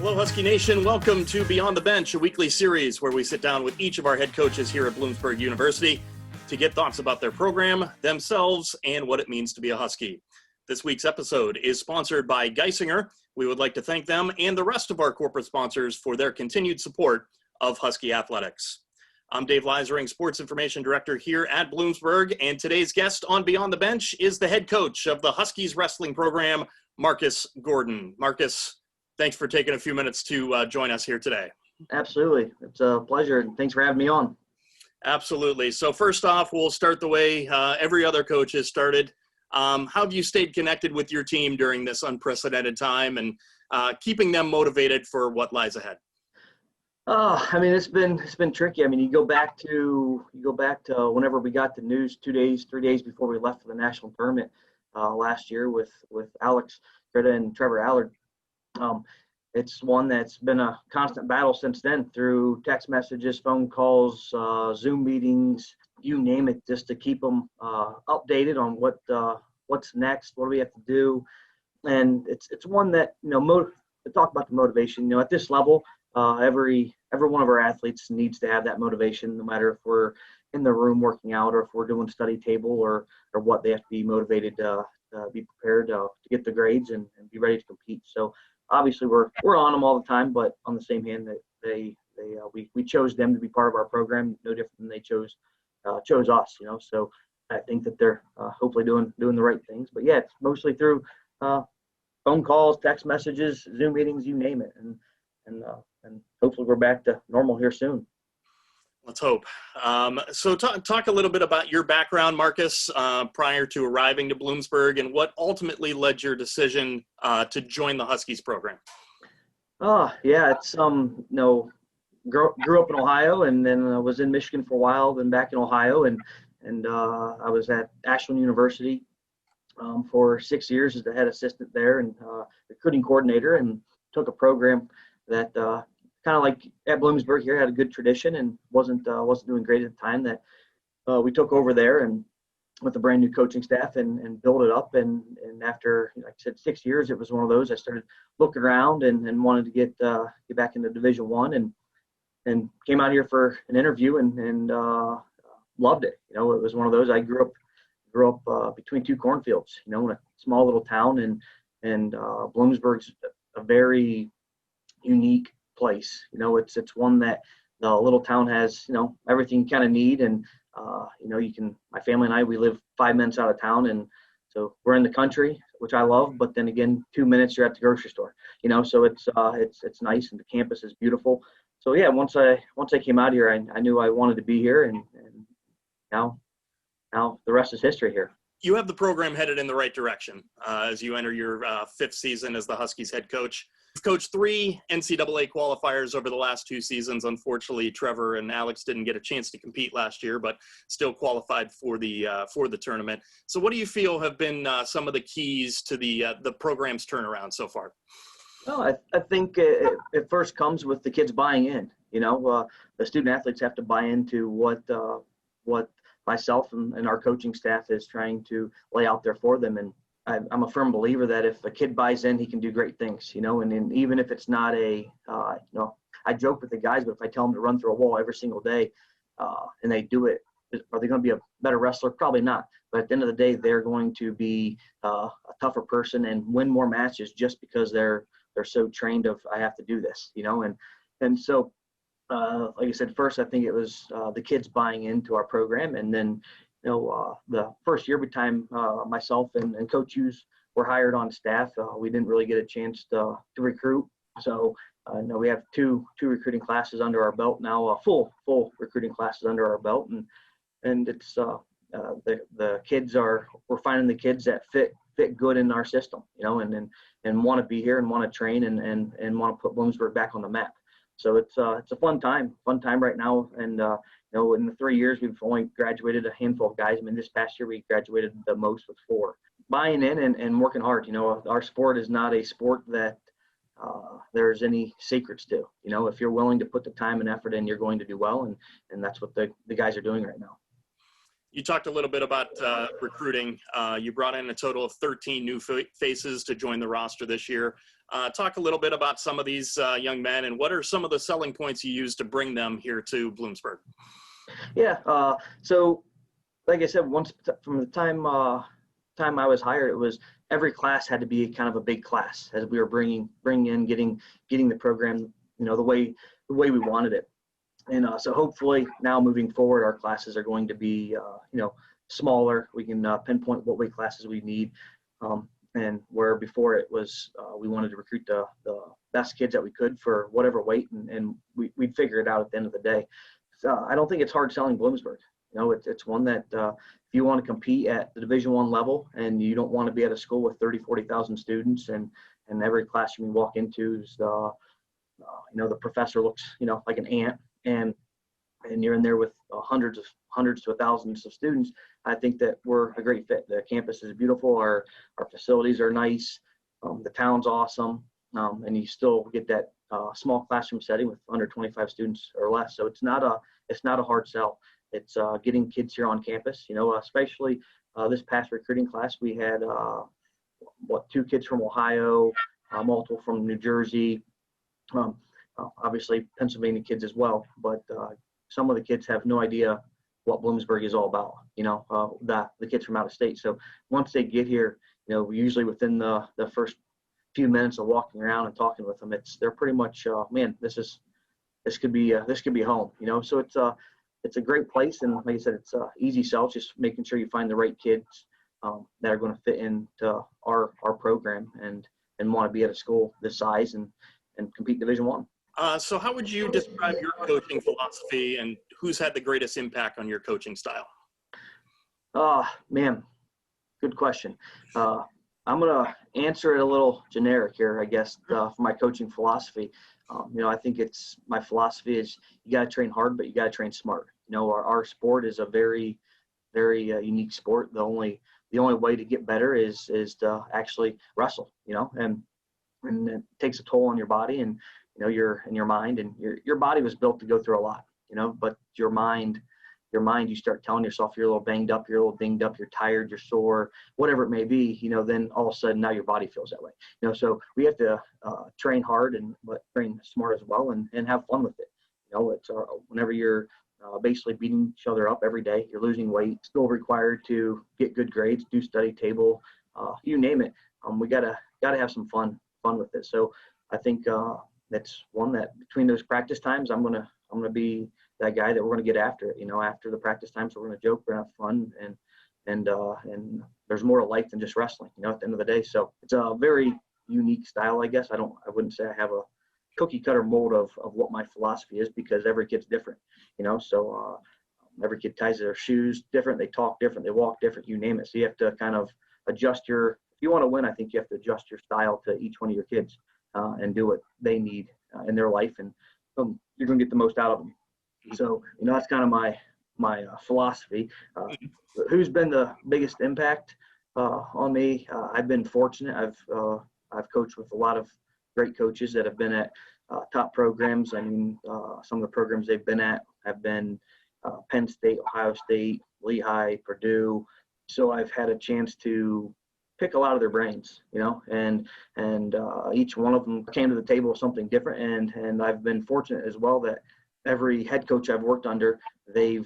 Hello, Husky Nation. Welcome to Beyond the Bench, a weekly series where we sit down with each of our head coaches here at Bloomsburg University to get thoughts about their program, themselves, and what it means to be a Husky. This week's episode is sponsored by Geisinger. We would like to thank them and the rest of our corporate sponsors for their continued support of Husky athletics. I'm Dave Leisering, Sports Information Director here at Bloomsburg, and today's guest on Beyond the Bench is the head coach of the Huskies wrestling program, Marcus Gordon. Marcus, thanks for taking a few minutes to join us here today. Absolutely. It's a pleasure, and thanks for having me on. Absolutely. So first off, we'll start the way every other coach has started. How have you stayed connected with your team during this unprecedented time and keeping them motivated for what lies ahead? It's been tricky. You go back to whenever we got the news 3 days before we left for the national tournament last year with Alex Greta and Trevor Allard. It's one that's been a constant battle since then through text messages, phone calls, Zoom meetings, you name it, just to keep them updated on what's next, what do we have to do. And it's one that, to talk about the motivation, at this level, every one of our athletes needs to have that motivation, no matter if we're in the room working out or if we're doing study table or what. They have to be motivated to be prepared to get the grades and be ready to compete. So obviously we're on them all the time, but on the same hand, we chose them to be part of our program, no different than they chose us. So I think that they're hopefully doing the right things. But yeah, it's mostly through phone calls, text messages, Zoom meetings, you name it, and hopefully we're back to normal here soon. Let's hope. So talk a little bit about your background, Marcus, prior to arriving to Bloomsburg, and what ultimately led your decision to join the Huskies program. It's grew up in Ohio, and then I was in Michigan for a while, then back in Ohio, and I was at Ashland University for 6 years as the head assistant there and recruiting coordinator, and took a program that kind of like at Bloomsburg here had a good tradition and wasn't doing great at the time, that we took over there and with a brand new coaching staff and built it up. And after, like I said, 6 years, it was one of those I started looking around and wanted to get back into Division I and came out here for an interview and loved it. It was one of those. I grew up between two cornfields, in a small little town, and Bloomsburg's a very unique place. It's one that the little town has, everything you kind of need. And, my family and we live 5 minutes out of town. And so we're in the country, which I love, but then again, 2 minutes you're at the grocery store, so it's nice, and the campus is beautiful. So yeah, once I came out here, I knew I wanted to be here, and now the rest is history here. You have the program headed in the right direction as you enter your fifth season as the Huskies head coach. You've coached 3 NCAA qualifiers over the last 2 seasons. Unfortunately, Trevor and Alex didn't get a chance to compete last year, but still qualified for the tournament. So what do you feel have been some of the keys to the program's turnaround so far? Well, I think it first comes with the kids buying in. The student athletes have to buy into what myself and our coaching staff is trying to lay out there for them. And I'm a firm believer that if a kid buys in, he can do great things, and even if it's not I joke with the guys, but if I tell them to run through a wall every single day and they do it, are they going to be a better wrestler? Probably not. But at the end of the day, they're going to be a tougher person and win more matches just because they're so trained of, I have to do this, and so like I said, first, I think it was the kids buying into our program. And then, the first year time myself and Coach Hughes were hired on staff, we didn't really get a chance to recruit. So, we have two recruiting classes under our belt now, full recruiting classes under our belt. And it's the kids we're finding the kids that fit good in our system, and want to be here and want to train and want to put Bloomsburg back on the map. So it's a fun time right now. And, in the 3 years, we've only graduated a handful of guys. This past year, we graduated the most with 4. Buying in and working hard. Our sport is not a sport that there's any secrets to. If you're willing to put the time and effort in, you're going to do well. And that's what the guys are doing right now. You talked a little bit about recruiting. You brought in a total of 13 new faces to join the roster this year. Talk a little bit about some of these young men and what are some of the selling points you use to bring them here to Bloomsburg? Yeah. So, like I said, once from the time I was hired, it was every class had to be kind of a big class as we were bringing in, getting the program, the way we wanted it. And so hopefully now moving forward, our classes are going to be, smaller. We can pinpoint what weight classes we need. And where before it was, we wanted to recruit the best kids that we could for whatever weight, and we'd figure it out at the end of the day. So I don't think it's hard selling Bloomsburg. It's one that if you want to compete at the Division I level and you don't want to be at a school with 30, 40,000 students and every classroom you walk into is, the professor looks, like an ant, and you're in there with hundreds to thousands of students, I think that we're a great fit. The campus is beautiful. Our facilities are nice. The town's awesome. And you still get that small classroom setting with under 25 students or less. So it's not a hard sell. It's getting kids here on campus, especially this past recruiting class. We had, 2 kids from Ohio, multiple from New Jersey, obviously Pennsylvania kids as well. But some of the kids have no idea what Bloomsburg is all about, the kids from out of state. So once they get here, usually within the first few minutes of walking around and talking with them, they're pretty much, man, this could be home, so it's a great place. And like I said, it's easy sell, just making sure you find the right kids that are going to fit into our program and want to be at a school this size and compete Division I. So how would you describe your coaching philosophy and who's had the greatest impact on your coaching style? Man, good question. I'm going to answer it a little generic here, I guess, for my coaching philosophy. I think my philosophy is you got to train hard, but you got to train smart. Our sport is a very, very unique sport. The only way to get better is to actually wrestle, and it takes a toll on your body and, your mind, and your body was built to go through a lot, but your mind, you start telling yourself you're a little banged up, you're a little dinged up, you're tired, you're sore, whatever it may be, then all of a sudden now your body feels that way. So we have to train hard but train smart as well and have fun with it. It's whenever you're basically beating each other up every day, you're losing weight, still required to get good grades, do study table, you name it. We gotta have some fun with it. So I think that's one that between those practice times, I'm gonna be that guy that we're gonna get after it. After the practice times, we're gonna joke, we're gonna have fun, and there's more to life than just wrestling. At the end of the day, so it's a very unique style, I guess. I wouldn't say I have a cookie cutter mold of what my philosophy is, because every kid's different. So every kid ties their shoes different, they talk different, they walk different, you name it. So you have to kind of adjust if you want to win, I think you have to adjust your style to each one of your kids and do what they need in their life, and you're going to get the most out of them. So, that's kind of my philosophy. Who's been the biggest impact on me? I've been fortunate. I've coached with a lot of great coaches that have been at top programs. I mean, some of the programs they've been at have been Penn State, Ohio State, Lehigh, Purdue. So I've had a chance to pick a lot of their brains, and each one of them came to the table with something different. And I've been fortunate as well that every head coach I've worked under, they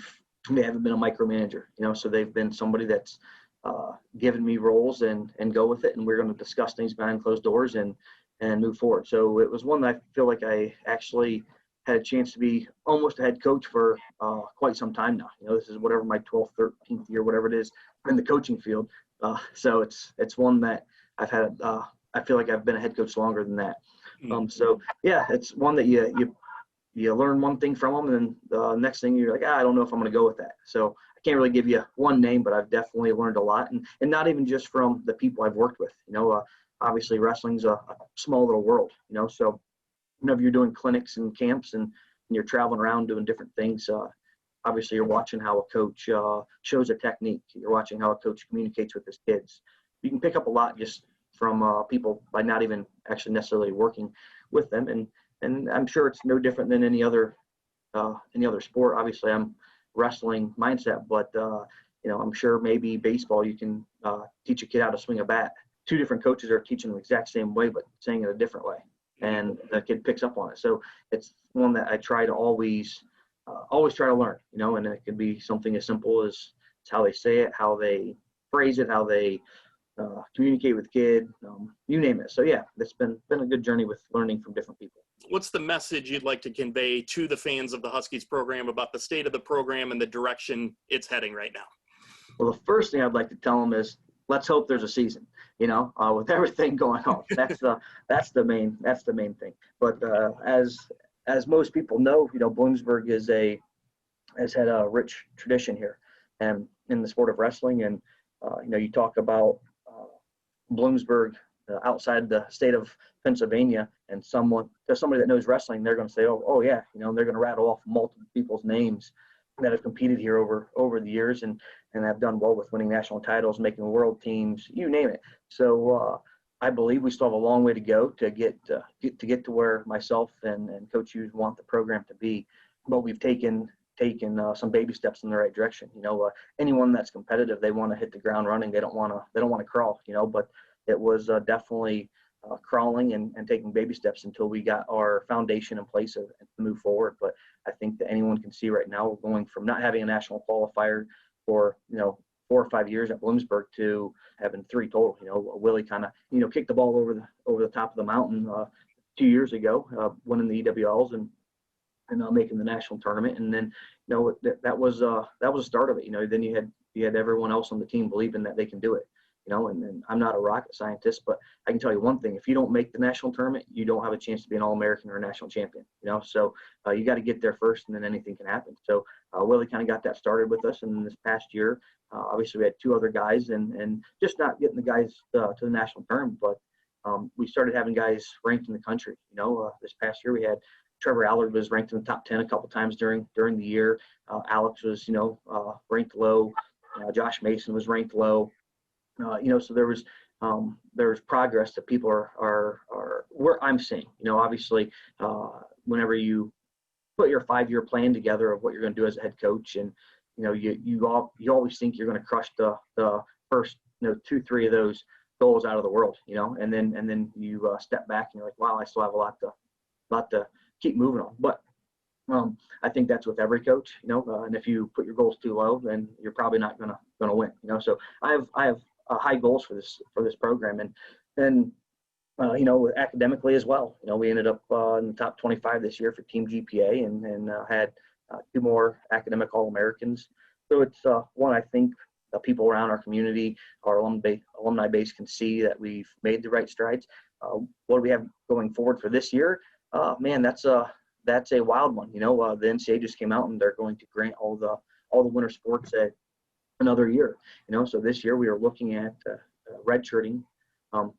haven't been a micromanager, so they've been somebody that's given me roles and go with it. And we're going to discuss things behind closed doors and move forward. So it was one that I feel like I actually had a chance to be almost a head coach for quite some time now. This is whatever my 12th, 13th year, whatever it is in the coaching field. So it's one that I've had, I feel like I've been a head coach longer than that. So yeah, it's one that you learn one thing from them, and then the next thing you're like, I don't know if I'm going to go with that. So I can't really give you one name, but I've definitely learned a lot, and not even just from the people I've worked with. Obviously wrestling's a small little world. So whenever you're doing clinics and camps and you're traveling around doing different things, obviously you're watching how a coach shows a technique. You're watching how a coach communicates with his kids. You can pick up a lot just from people by not even actually necessarily working with them. And I'm sure it's no different than any other sport. Obviously I'm wrestling mindset, but I'm sure maybe baseball, you can teach a kid how to swing a bat. Two different coaches are teaching the exact same way, but saying it a different way, and the kid picks up on it. So it's one that I try to always try to learn, and it can be something as simple as how they say it, how they phrase it, how they communicate with kid, you name it. So yeah, it's been a good journey with learning from different people. What's the message you'd like to convey to the fans of the Huskies program about the state of the program and the direction it's heading right now? Well, the first thing I'd like to tell them is, let's hope there's a season, with everything going on. That's the main thing. But as most people know, Bloomsburg has had a rich tradition here and in the sport of wrestling. And, you talk about Bloomsburg outside the state of Pennsylvania, and somebody that knows wrestling, they're going to say, oh yeah, they're going to rattle off multiple people's names that have competed here over the years and have done well with winning national titles, making world teams, you name it. So I believe we still have a long way to go to get to where myself and Coach Hughes want the program to be. But we've taken some baby steps in the right direction. Anyone that's competitive, they want to hit the ground running. They don't want to crawl. But it was definitely crawling and taking baby steps until we got our foundation in place to move forward. But I think that anyone can see right now, we're going from not having a national qualifier for 4 or 5 years at Bloomsburg to having 3 total. Willie kind of kicked the ball over the top of the mountain 2 years ago, winning the EWLs and making the national tournament. And then that was the start of it. Then you had everyone else on the team believing that they can do it. And I'm not a rocket scientist, but I can tell you one thing: if you don't make the national tournament, you don't have a chance to be an All-American or a national champion. So you got to get there first, and then anything can happen. So Willie kind of got that started with us, and this past year, obviously we had 2 other guys, and just not getting the guys to the national tournament, but we started having guys ranked in the country. This past year we had Trevor Allard was ranked in the top 10 a couple times during the year. Alex was ranked low. Josh Mason was ranked low. So there was progress that people are where I'm seeing. Obviously, whenever you put your 5-year plan together of what you're going to do as a head coach, and you always think you're going to crush the first 2-3 of those goals out of the world, and then you step back and you're like, wow, I still have a lot to keep moving on. But I think that's with every coach, and if you put your goals too low, then you're probably not gonna win. So I have high goals for this program, and academically as well. We ended up in the top 25 this year for team GPA, and had 2 more academic All-Americans. So it's one I think people around our community, our alumni base, can see that we've made the right strides. What do we have going forward for this year? Man, that's a wild one. The NCAA just came out and they're going to grant all the winter sports another year. So this year we are looking at redshirting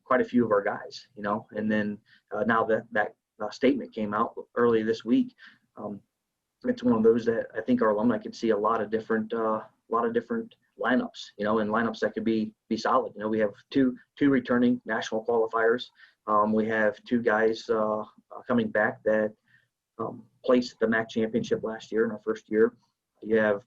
quite a few of our guys. And then now that statement came out early this week, it's one of those that I think our alumni could see a lot of different lineups. And lineups that could be solid. We have two returning national qualifiers. We have 2 guys coming back that placed at the MAC championship last year in our first year. You have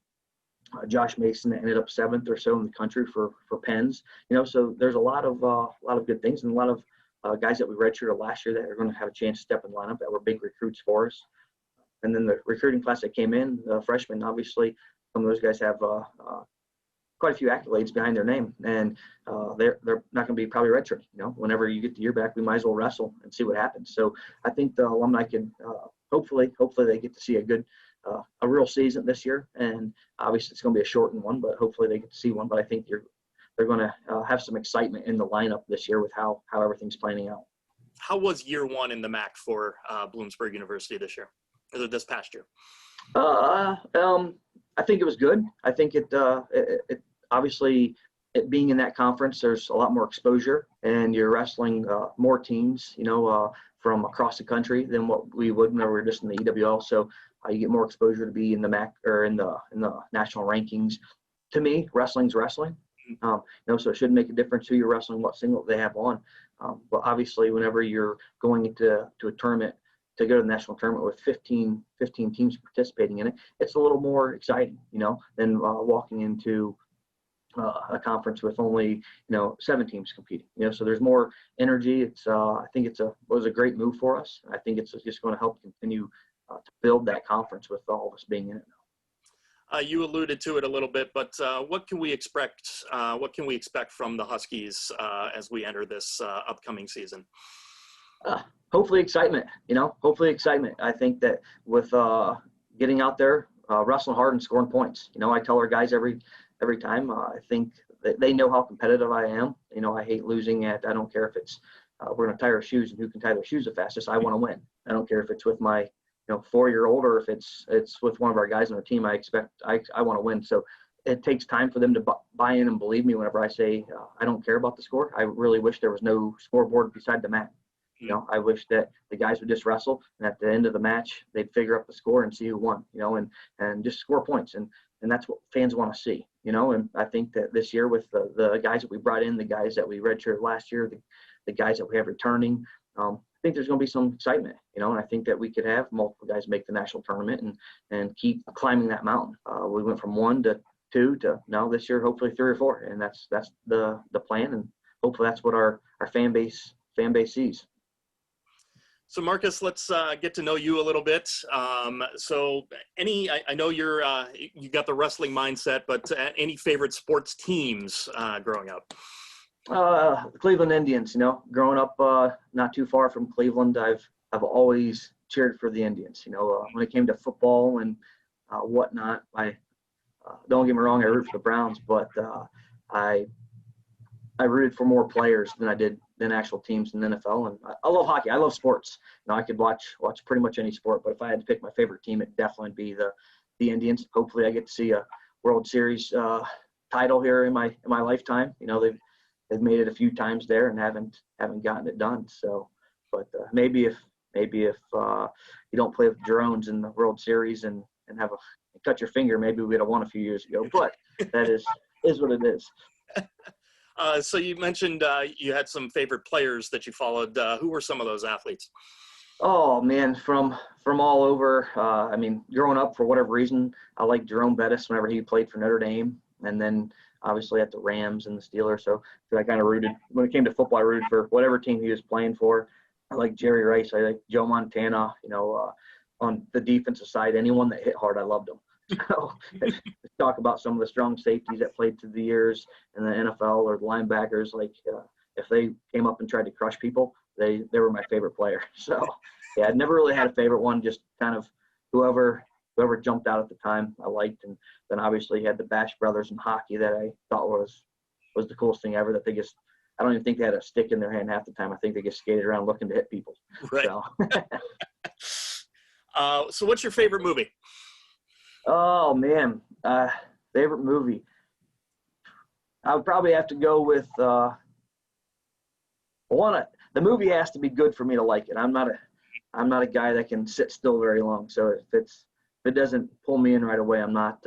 Josh Mason that ended up 7th or so in the country for Penns. So there's a lot of good things, and a lot of guys that we redshirted last year that are going to have a chance to step in the lineup that were big recruits for us. And then the recruiting class that came in, the freshmen, obviously some of those guys have quite a few accolades behind their name, and they're not going to be probably redshirting. Whenever you get the year back, we might as well wrestle and see what happens. So I think the alumni can hopefully they get to see a real season this year, and obviously it's going to be a shortened one, but hopefully they get to see one. But I think they're going to have some excitement in the lineup this year with how everything's planning out. How was year 1 in the MAC for Bloomsburg University this year, or this past year? I think it was good. I think it obviously, it being in that conference, there's a lot more exposure, and you're wrestling more teams, from across the country than what we would whenever we're just in the EWL. So you get more exposure to be in the MAC or in the national rankings. To me, wrestling's wrestling. So it shouldn't make a difference who you're wrestling, what singlet they have on. But obviously, whenever you're going into a tournament, to go to the national tournament with 15 teams participating in it, it's a little more exciting, than walking into a conference with only 7 teams competing. So there's more energy. I think was a great move for us. I think it's just going to help continue to build that conference with all of us being in it now. You alluded to it a little bit, but what can we expect? What can we expect from the Huskies as we enter this upcoming season? Hopefully excitement. Hopefully excitement. I think that with getting out there, wrestling hard and scoring points. I tell our guys every time. I think that they know how competitive I am. I hate losing I don't care if it's we're going to tie our shoes and who can tie their shoes the fastest. I want to win. I don't care if it's with my 4-year-old or if it's with one of our guys on our team. I want to win. So it takes time for them to buy in and believe me whenever I say I don't care about the score. I really wish there was no scoreboard beside the mat. I wish that the guys would just wrestle, and at the end of the match, they'd figure up the score and see who won, and just score points. And that's what fans want to see, and I think that this year with the guys that we brought in, the guys that we redshirted last year, the guys that we have returning, I think there's going to be some excitement, and I think that we could have multiple guys make the national tournament and keep climbing that mountain. We went from 1 to 2 to now this year, hopefully 3 or 4, and that's the plan, and hopefully that's what our fan base sees. So Marcus, let's get to know you a little bit. So I know you got the wrestling mindset, but any favorite sports teams growing up? Cleveland Indians, growing up not too far from Cleveland, I've always cheered for the Indians. When it came to football and whatnot, don't get me wrong, I root for the Browns, but I rooted for more players than I did than actual teams in the NFL. And I love hockey. I love sports. I could watch pretty much any sport, but if I had to pick my favorite team, it'd definitely be the Indians. Hopefully I get to see a World Series title here in my lifetime. They've made it a few times there and haven't gotten it done. So, but maybe if you don't play with drones in the World Series and cut your finger, maybe we'd have won a few years ago, but that is what it is. So you mentioned you had some favorite players that you followed. Who were some of those athletes? Oh man, from all over. Growing up, for whatever reason, I liked Jerome Bettis whenever he played for Notre Dame, and then obviously at the Rams and the Steelers. So I kind of rooted when it came to football. I rooted for whatever team he was playing for. I like Jerry Rice. I like Joe Montana. On the defensive side, anyone that hit hard, I loved them. So let's talk about some of the strong safeties that played through the years in the NFL or the linebackers. Like if they came up and tried to crush people, they were my favorite player. So yeah, I'd never really had a favorite one. Just kind of whoever jumped out at the time I liked, and then obviously you had the Bash Brothers in hockey that I thought was the coolest thing ever. That I don't even think they had a stick in their hand half the time. I think they just skated around looking to hit people. Right. So what's your favorite movie? Oh man, favorite movie. I would probably have to go with the movie has to be good for me to like it. I'm not a guy that can sit still very long. So if it doesn't pull me in right away, I'm not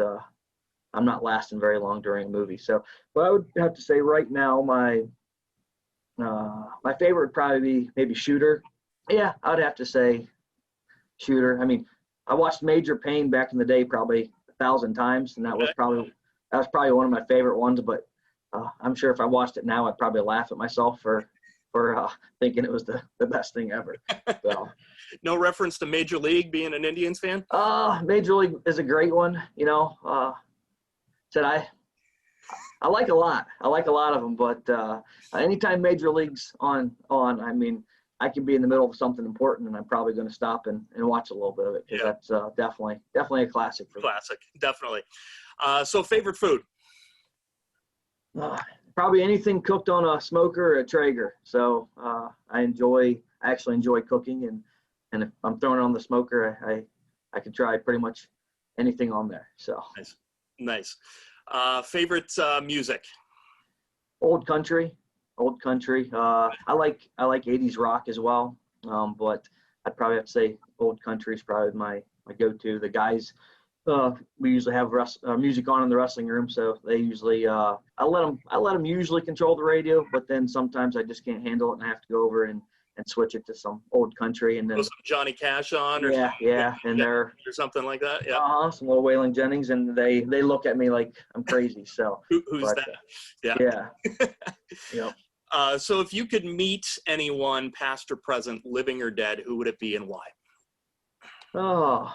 lasting very long during a movie. So, but I would have to say right now my favorite would probably be maybe Shooter. Yeah, I'd have to say Shooter. I watched Major Payne back in the day probably 1,000 times, and that was probably one of my favorite ones. But I'm sure if I watched it now, I'd probably laugh at myself for thinking it was the best thing ever. So. No reference to Major League, being an Indians fan? Major League is a great one. I like a lot. I like a lot of them, but anytime Major League's on, I can be in the middle of something important, and I'm probably going to stop and watch a little bit of it, because that's definitely a classic for me. Classic, definitely. So favorite food? Probably anything cooked on a smoker or a Traeger. So I actually enjoy cooking, and if I'm throwing it on the smoker, I can try pretty much anything on there. So nice. Favorite music? Old country. I like 80s rock as well, but I'd probably have to say old country is probably my go-to. The guys, we usually have music on in the wrestling room, so they usually I let them usually control the radio, but then sometimes I just can't handle it and I have to go over and and switch it to some old country, and then Throw some Johnny Cash on, or yeah, and they're or something like that. Yeah. some little Waylon Jennings, and they look at me like I'm crazy. So Who's but, that? Yeah. Yeah. Yep. So if you could meet anyone, past or present, living or dead, who would it be and why? Oh,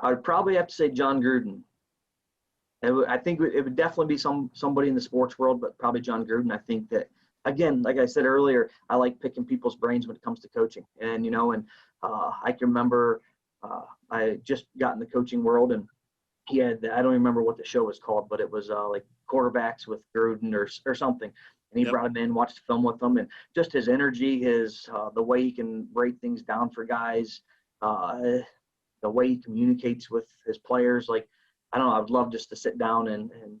I would probably have to say John Gruden. I think it would definitely be somebody in the sports world, but probably John Gruden. I think that, again, like I said earlier, I like picking people's brains when it comes to coaching. And, I can remember I just got in the coaching world, and he had, I don't even remember what the show was called, but it was like quarterbacks with Gruden or something. And he Yep. brought him in, watched film with them, and just his energy, the way he can break things down for guys, the way he communicates with his players. Like, I don't know, I would love just to sit down and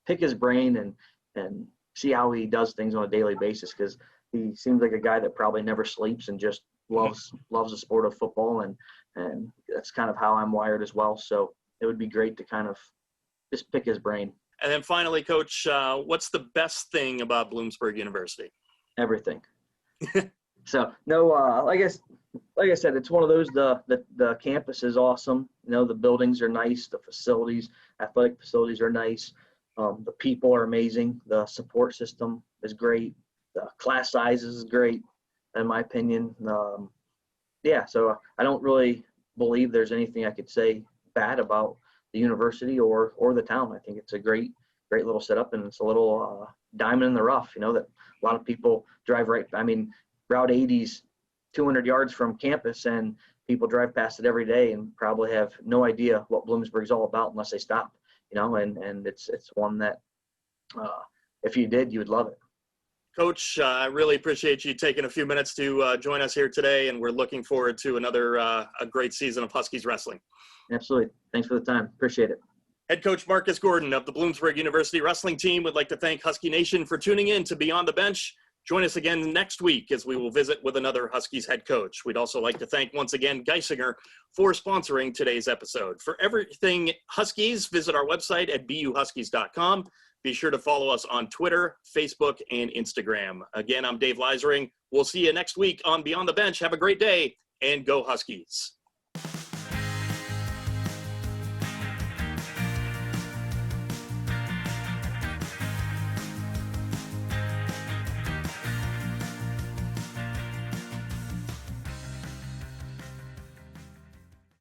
pick his brain and see how he does things on a daily basis, because he seems like a guy that probably never sleeps and just loves the sport of football, and that's kind of how I'm wired as well. So it would be great to kind of just pick his brain. And then finally, Coach, what's the best thing about Bloomsburg University? Everything. So no, like I said, it's one of those. The campus is awesome. The buildings are nice. The facilities, athletic facilities, are nice. The people are amazing. The support system is great. The class sizes is great, in my opinion. So I don't really believe there's anything I could say bad about the university or the town. I think it's a great little setup, and it's a little diamond in the rough. That a lot of people drive right. I mean, Route 80's 200 yards from campus, and people drive past it every day and probably have no idea what Bloomsburg's all about unless they stop. And it's one that if you did, you would love it. Coach, I really appreciate you taking a few minutes to join us here today, and we're looking forward to another a great season of Huskies wrestling. Absolutely. Thanks for the time. Appreciate it. Head coach Marcus Gordon of the Bloomsburg University wrestling team would like to thank Husky Nation for tuning in to Beyond the Bench. Join us again next week as we will visit with another Huskies head coach. We'd also like to thank once again Geisinger for sponsoring today's episode. For everything Huskies, visit our website at buhuskies.com. Be sure to follow us on Twitter, Facebook, and Instagram. Again, I'm Dave Leisering. We'll see you next week on Beyond the Bench. Have a great day, and go Huskies.